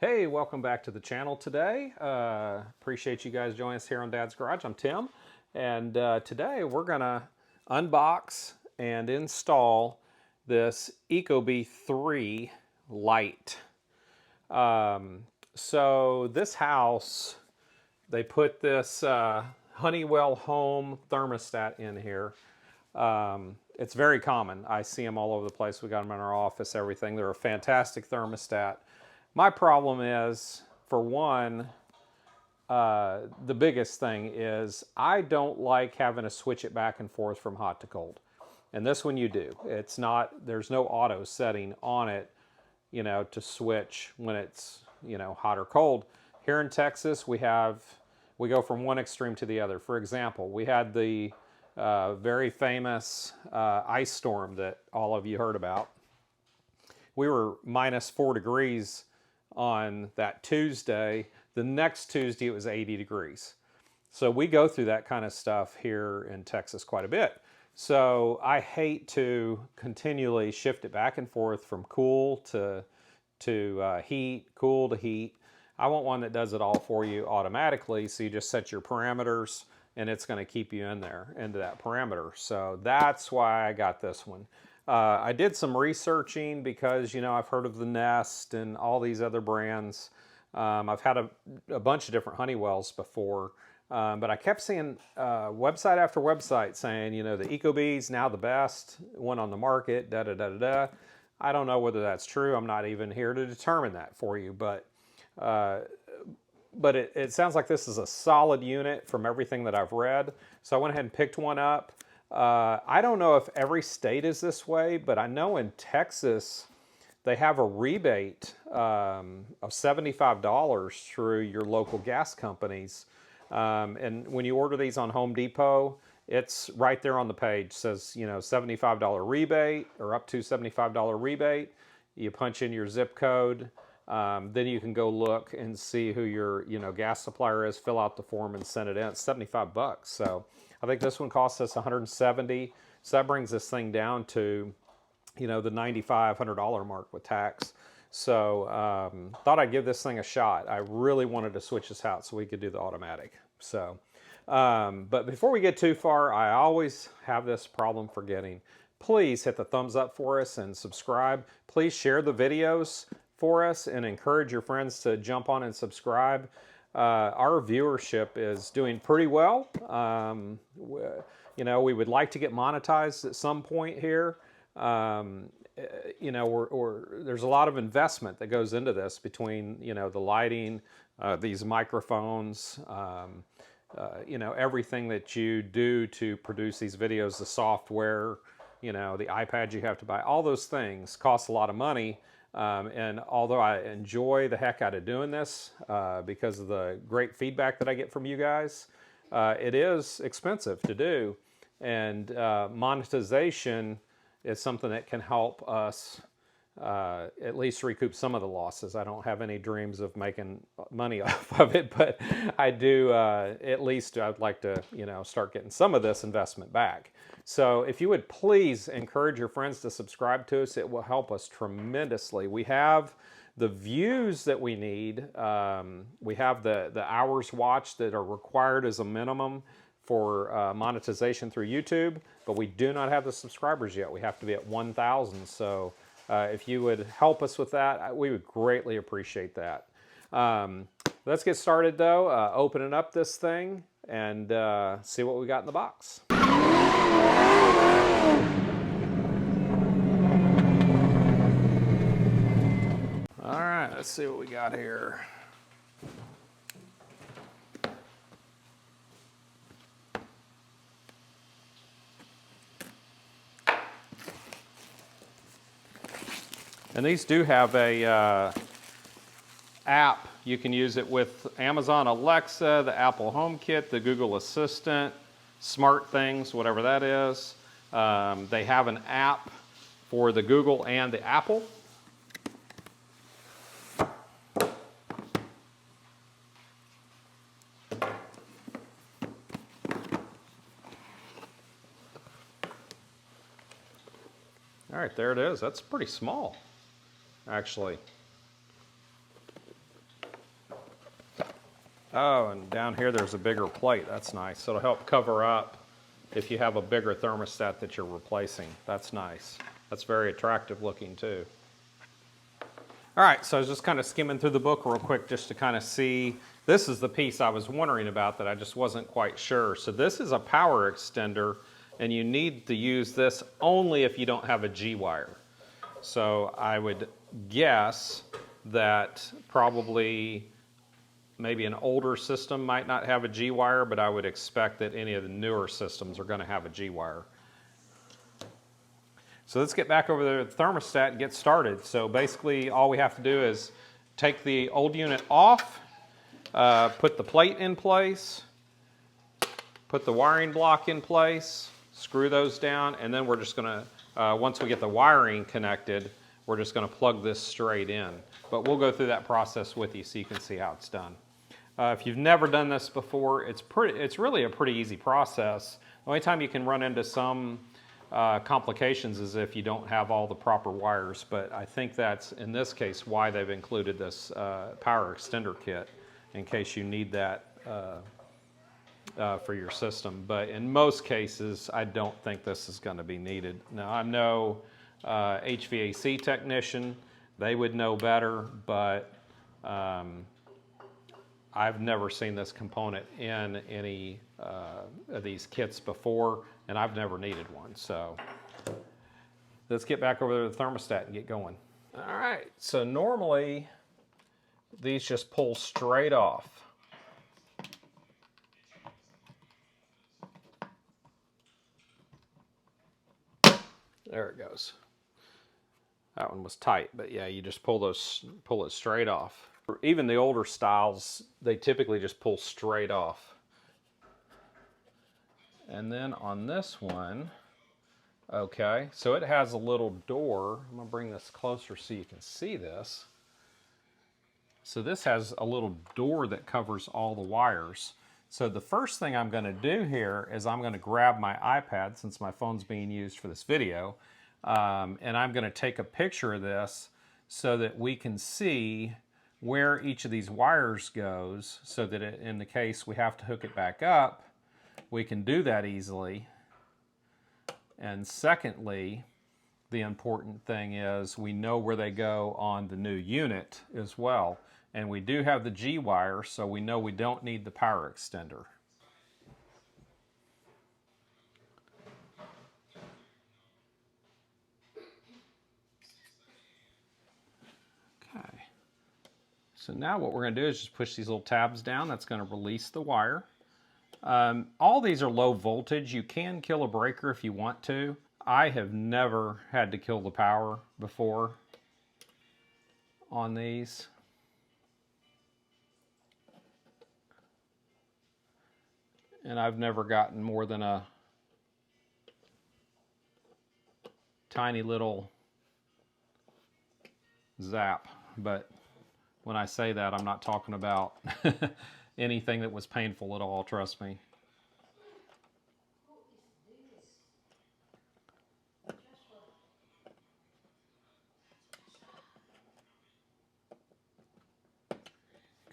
Hey, welcome back to the channel today. Appreciate you guys joining us here on Dad's Garage. I'm Tim, and today we're gonna unbox and install this Ecobee 3 Lite. So this house, they put this Honeywell home thermostat in here. It's very common. I see them all over the place. We got them in our office, everything. They're a fantastic thermostat. My problem is, for one, the biggest thing is I don't like having to switch it back and forth from hot to cold. And this one you do. It's not, there's no auto setting on it, to switch when it's, hot or cold. Here in Texas, we go from one extreme to the other. For example, we had the very famous ice storm that all of you heard about. We were minus 4 degrees on that Tuesday. The next Tuesday, it was 80 degrees. So we go through that kind of stuff here in Texas quite a bit. So I hate to continually shift it back and forth from cool to heat, cool to heat. I want one that does it all for you automatically. So you just set your parameters and it's going to keep you in there, into that parameter. So that's why I got this one. I did some researching because, I've heard of the Nest and all these other brands. I've had a bunch of different Honeywells before, but I kept seeing website after website saying, the Ecobee's now the best one on the market, da-da-da-da-da. I don't know whether that's true. I'm not even here to determine that for you, but it sounds like this is a solid unit from everything that I've read. So I went ahead and picked one up. I don't know if every state is this way, but I know in Texas, they have a rebate of $75 through your local gas companies. And when you order these on Home Depot, it's right there on the page. It says, $75 rebate or up to $75 rebate. You punch in your zip code. Then you can go look and see who your gas supplier is, fill out the form and send it in. It's 75 bucks. So I think this one costs us 170. So that brings this thing down to, the $95, $100 mark with tax. So thought I'd give this thing a shot. I really wanted to switch this out so we could do the automatic. So, but before we get too far, I always have this problem forgetting. Please hit the thumbs up for us and subscribe. Please share the videos for us and encourage your friends to jump on and subscribe. Our viewership is doing pretty well. We would like to get monetized at some point here. There's a lot of investment that goes into this between, the lighting, these microphones, everything that you do to produce these videos, the software, the iPad you have to buy, all those things cost a lot of money. And although I enjoy the heck out of doing this because of the great feedback that I get from you guys, it is expensive to do. And monetization is something that can help us at least recoup some of the losses. I don't have any dreams of making money off of it, but I do, at least I'd like to, start getting some of this investment back. So if you would please encourage your friends to subscribe to us, it will help us tremendously. We have the views that we need. We have the hours watched that are required as a minimum for monetization through YouTube, but we do not have the subscribers yet. We have to be at 1,000. So if you would help us with that, we would greatly appreciate that. Let's get started though, opening up this thing and see what we got in the box. All right, let's see what we got here. And these do have a app. You can use it with Amazon Alexa, the Apple HomeKit, the Google Assistant, Smart Things, whatever that is. They have an app for the Google and the Apple. All right, there it is. That's pretty small, actually. Oh, and down here there's a bigger plate. That's nice. So it'll help cover up if you have a bigger thermostat that you're replacing. That's nice. That's very attractive looking too. All right, so I was just kind of skimming through the book real quick just to kind of see. This is the piece I was wondering about that I just wasn't quite sure. So this is a power extender, and you need to use this only if you don't have a G-wire. So I would guess that probably maybe an older system might not have a G-wire, but I would expect that any of the newer systems are going to have a G-wire. So let's get back over the thermostat and get started. So basically all we have to do is take the old unit off, put the plate in place, put the wiring block in place, screw those down, and then we're just going to, once we get the wiring connected, we're just going to plug this straight in. But we'll go through that process with you so you can see how it's done. If you've never done this before, it's really a pretty easy process. The only time you can run into some complications is if you don't have all the proper wires, but I think that's, in this case, why they've included this power extender kit, in case you need that for your system. But in most cases, I don't think this is going to be needed. Now, I'm no HVAC technician. They would know better, but I've never seen this component in any of these kits before, and I've never needed one. So let's get back over to the thermostat and get going. All right, so normally these just pull straight off. There it goes. That one was tight, but yeah, you just pull it straight off. Even the older styles, they typically just pull straight off. And then on this one, okay, so it has a little door. I'm gonna bring this closer so you can see this. So this has a little door that covers all the wires. So the first thing I'm gonna do here is I'm gonna grab my iPad, since my phone's being used for this video, and I'm gonna take a picture of this so that we can see where each of these wires goes, so that in the case we have to hook it back up, we can do that easily. And secondly, the important thing is we know where they go on the new unit as well. And we do have the G-wire, so we know we don't need the power extender. Okay. So now what we're going to do is just push these little tabs down. That's going to release the wire. All these are low voltage. You can kill a breaker if you want to. I have never had to kill the power before on these. And I've never gotten more than a tiny little zap. But when I say that, I'm not talking about anything that was painful at all, trust me.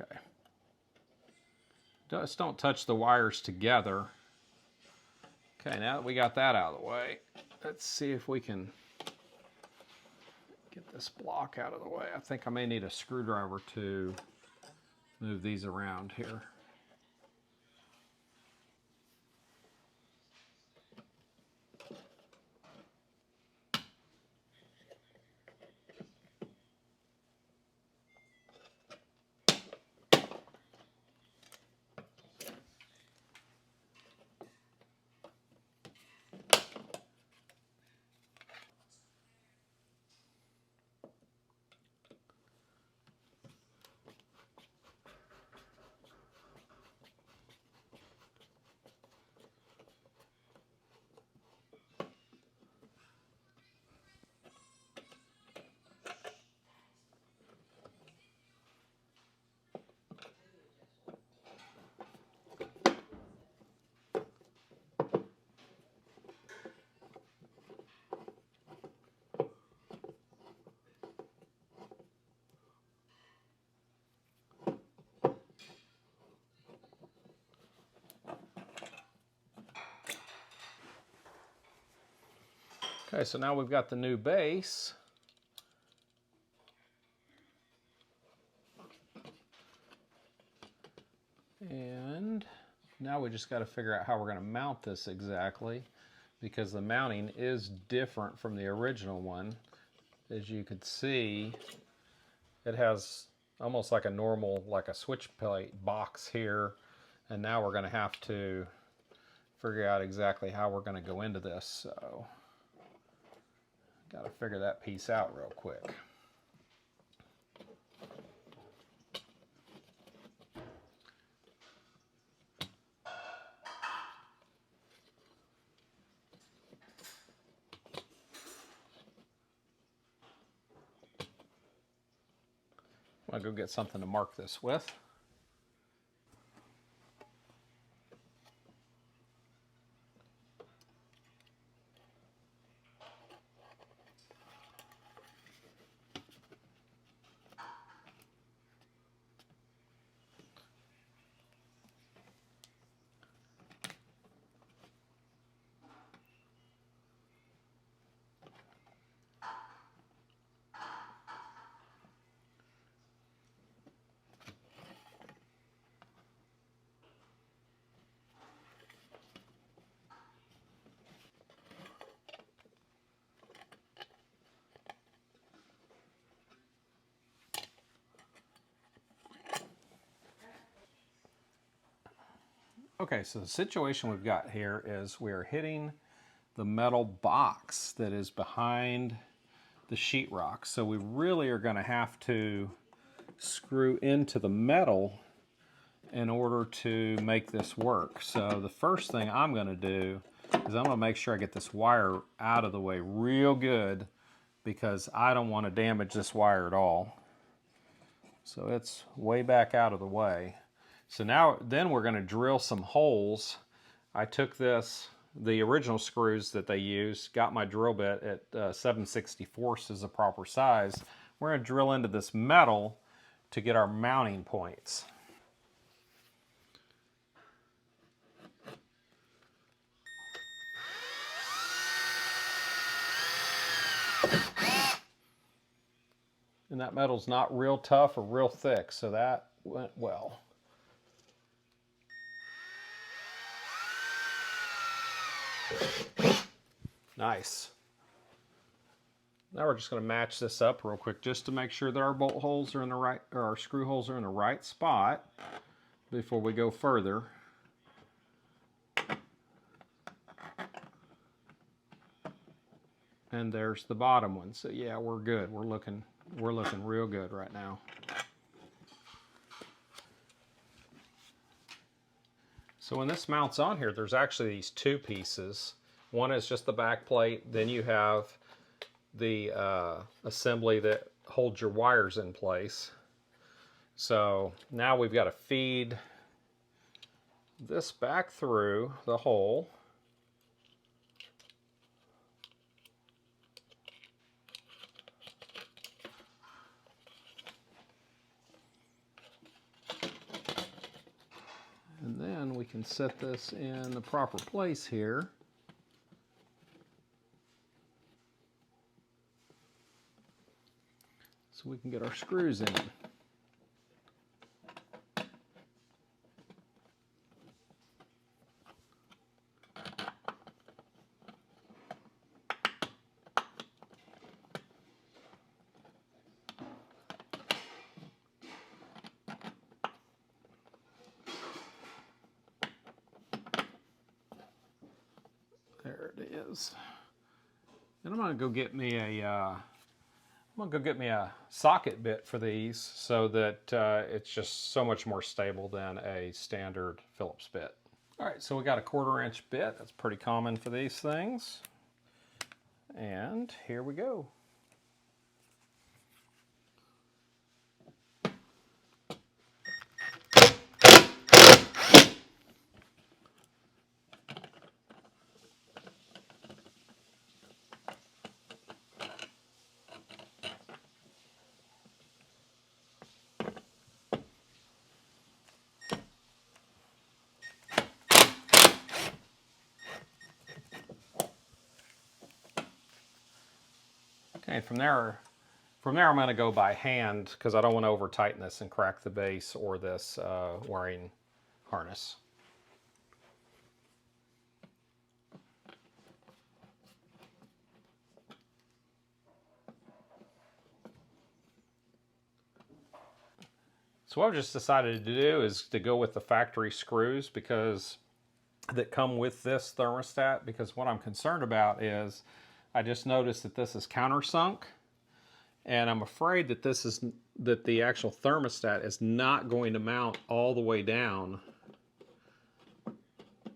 Okay. Just don't touch the wires together. Okay, now that we got that out of the way, let's see if we can get this block out of the way. I think I may need a screwdriver to move these around here. Okay, so now we've got the new base. And now we just got to figure out how we're going to mount this exactly, because the mounting is different from the original one. As you could see, it has almost like a normal, like a switch plate box here. And now we're going to have to figure out exactly how we're going to go into this. So, got to figure that piece out real quick. I'm going to go get something to mark this with. Okay, so the situation we've got here is we're hitting the metal box that is behind the sheetrock. So we really are going to have to screw into the metal in order to make this work. So the first thing I'm going to do is I'm going to make sure I get this wire out of the way real good, because I don't want to damage this wire at all. So it's way back out of the way. So now, then we're going to drill some holes. I took the original screws that they used, got my drill bit at 7/64 is the proper size. We're going to drill into this metal to get our mounting points. And that metal's not real tough or real thick, so that went well. Nice. Now we're just going to match this up real quick just to make sure that our bolt holes are in the right, or our screw holes are in the right spot before we go further. And there's the bottom one. So yeah, we're good. We're looking real good right now. So when this mounts on here, there's actually these two pieces. One is just the back plate, then you have the assembly that holds your wires in place. So now we've got to feed this back through the hole. And then we can set this in the proper place here. So we can get our screws in. There it is. And I'm gonna go get me a socket bit for these so that it's just so much more stable than a standard Phillips bit. All right, so we got a 1/4 inch bit. That's pretty common for these things. And here we go. Okay, from there I'm going to go by hand because I don't want to over tighten this and crack the base or this wiring harness. So what I've just decided to do is to go with the factory screws that come with this thermostat, because what I'm concerned about is I just noticed that this is countersunk, and I'm afraid that the actual thermostat is not going to mount all the way down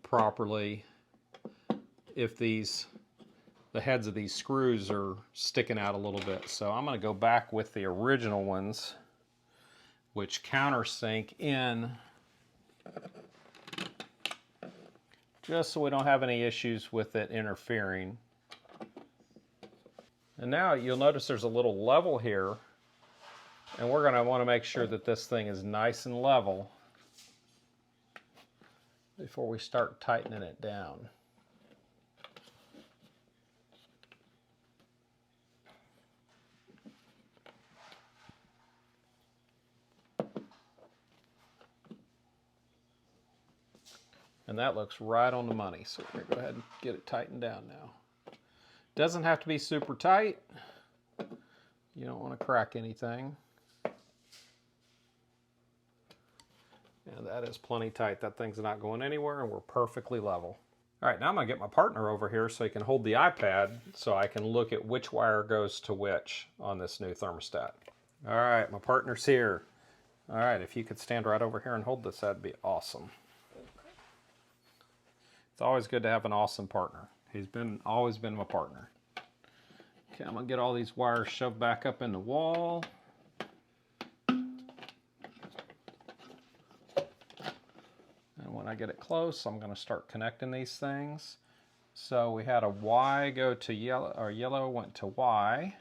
properly if the heads of these screws are sticking out a little bit. So I'm going to go back with the original ones, which countersink in, just so we don't have any issues with it interfering. And now you'll notice there's a little level here, and we're going to want to make sure that this thing is nice and level before we start tightening it down. And that looks right on the money, so we're going to go ahead and get it tightened down now. Doesn't have to be super tight. You don't want to crack anything. And that is plenty tight. That thing's not going anywhere, and we're perfectly level. All right, now I'm going to get my partner over here so he can hold the iPad so I can look at which wire goes to which on this new thermostat. All right, my partner's here. All right, if you could stand right over here and hold this, that'd be awesome. It's always good to have an awesome partner. He's always been my partner. Okay, I'm gonna get all these wires shoved back up in the wall. And when I get it close, I'm gonna start connecting these things. So we had a Y go to yellow, or yellow went to Y.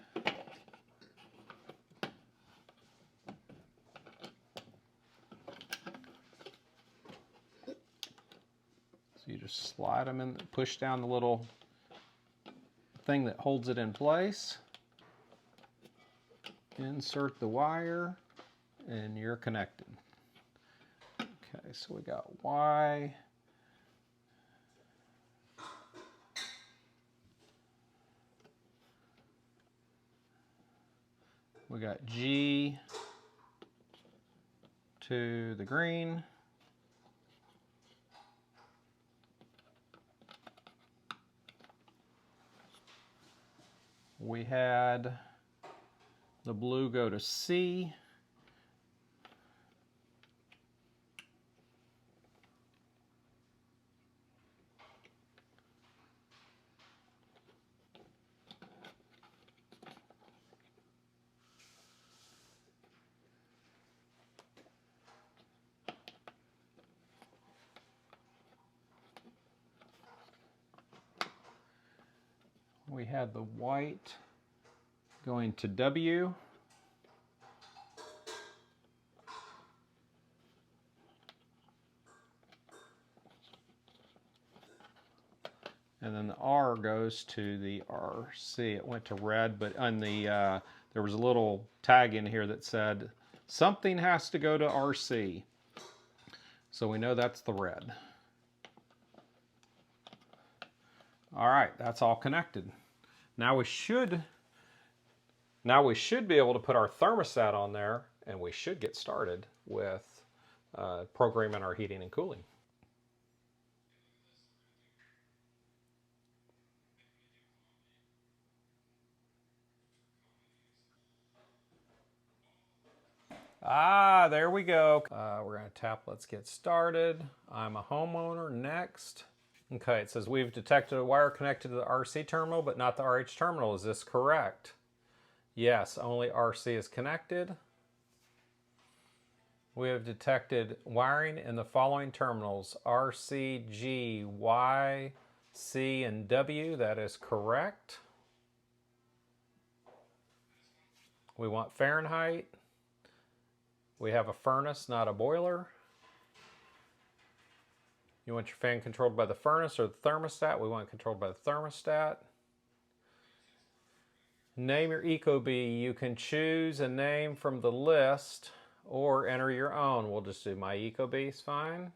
So you just slide them in, push down the little thing that holds it in place. Insert the wire, and you're connected. Okay, so we got Y. We got G to the green. We had the blue go to C. We had the white going to W. And then the R goes to the RC. It went to red, but on the there was a little tag in here that said something has to go to RC. So we know that's the red. All right, that's all connected. Now we should be able to put our thermostat on there, and we should get started with programming our heating and cooling. Ah, there we go. We're going to tap Let's Get Started. I'm a homeowner. Next. Okay, it says we've detected a wire connected to the RC terminal, but not the RH terminal. Is this correct? Yes, only RC is connected. We have detected wiring in the following terminals: RC, G, Y, C, and W. That is correct. We want Fahrenheit. We have a furnace, not a boiler. You want your fan controlled by the furnace or the thermostat? We want it controlled by the thermostat. Name your Ecobee. You can choose a name from the list or enter your own. We'll just do my Ecobee is fine.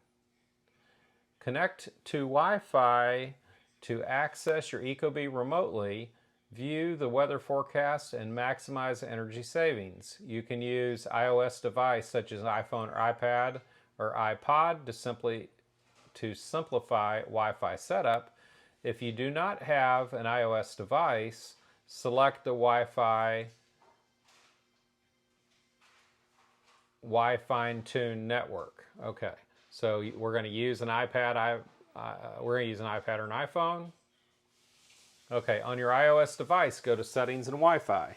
Connect to Wi-Fi to access your Ecobee remotely. View the weather forecast and maximize energy savings. You can use iOS device such as iPhone or iPad or iPod to simplify Wi-Fi setup. If you do not have an iOS device, select the Wi-Fi fine-tune network. Okay, so we're going to use an iPad. We're going to use an iPad or an iPhone. Okay, on your iOS device, go to Settings and Wi-Fi.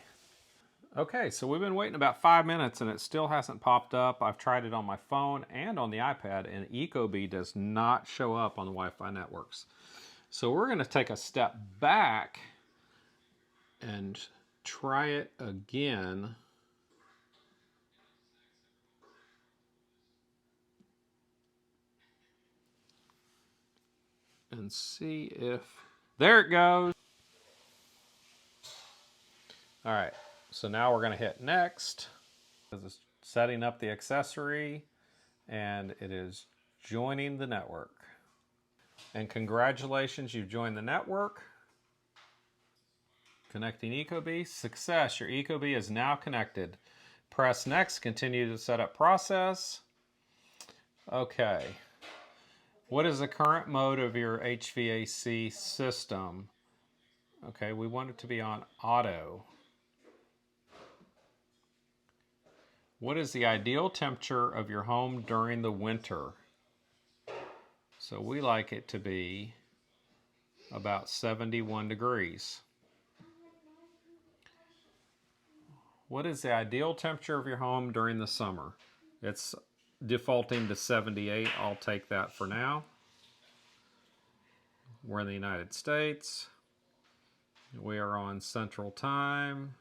Okay, so we've been waiting about 5 minutes and it still hasn't popped up. I've tried it on my phone and on the iPad, and Ecobee does not show up on the Wi-Fi networks. So we're going to take a step back and try it again. And see if... There it goes! All right, so now we're going to hit next. It's setting up the accessory, and it is joining the network. And congratulations, you've joined the network. Connecting Ecobee. Success, your Ecobee is now connected. Press next, continue the setup process. Okay. What is the current mode of your HVAC system? Okay, we want it to be on auto. What is the ideal temperature of your home during the winter? So we like it to be about 71 degrees. What is the ideal temperature of your home during the summer? It's defaulting to 78. I'll take that for now. We're in the United States. We are on Central Time.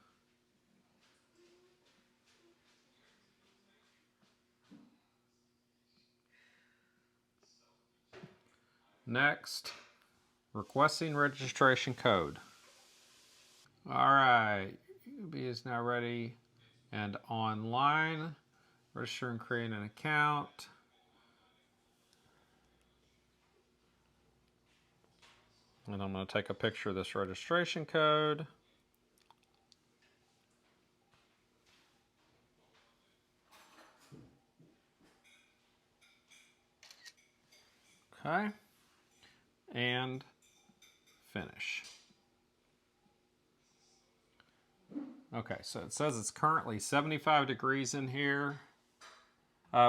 Next, requesting registration code. All right, Ecobee is now ready and online. Register and create an account. And I'm going to take a picture of this registration code. Okay. And finish. Okay, so it says it's currently 75 degrees in here.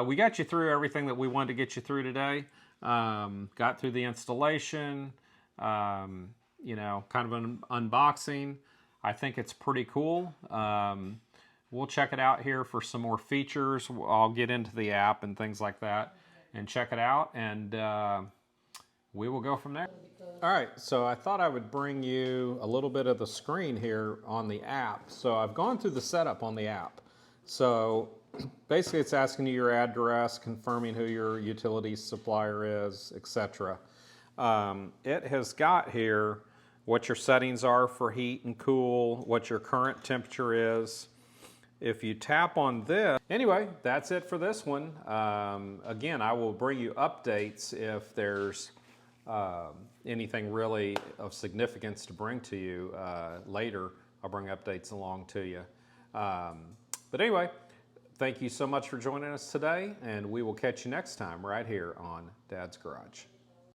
We got you through everything that we wanted to get you through today. Got through the installation, you know, kind of an unboxing. I think it's pretty cool. We'll check it out here for some more features. I'll get into the app and things like that and check it out, and we will go from there. All right, so I thought I would bring you a little bit of the screen here on the app. So I've gone through the setup on the app. So basically it's asking you your address, confirming who your utility supplier is, etc. It has got here what your settings are for heat and cool, what your current temperature is. If you tap on this, anyway, that's it for this one. Again, I will bring you updates if there's anything really of significance to bring to you later. I'll bring updates along to you. But anyway, thank you so much for joining us today, and we will catch you next time right here on Dad's Garage.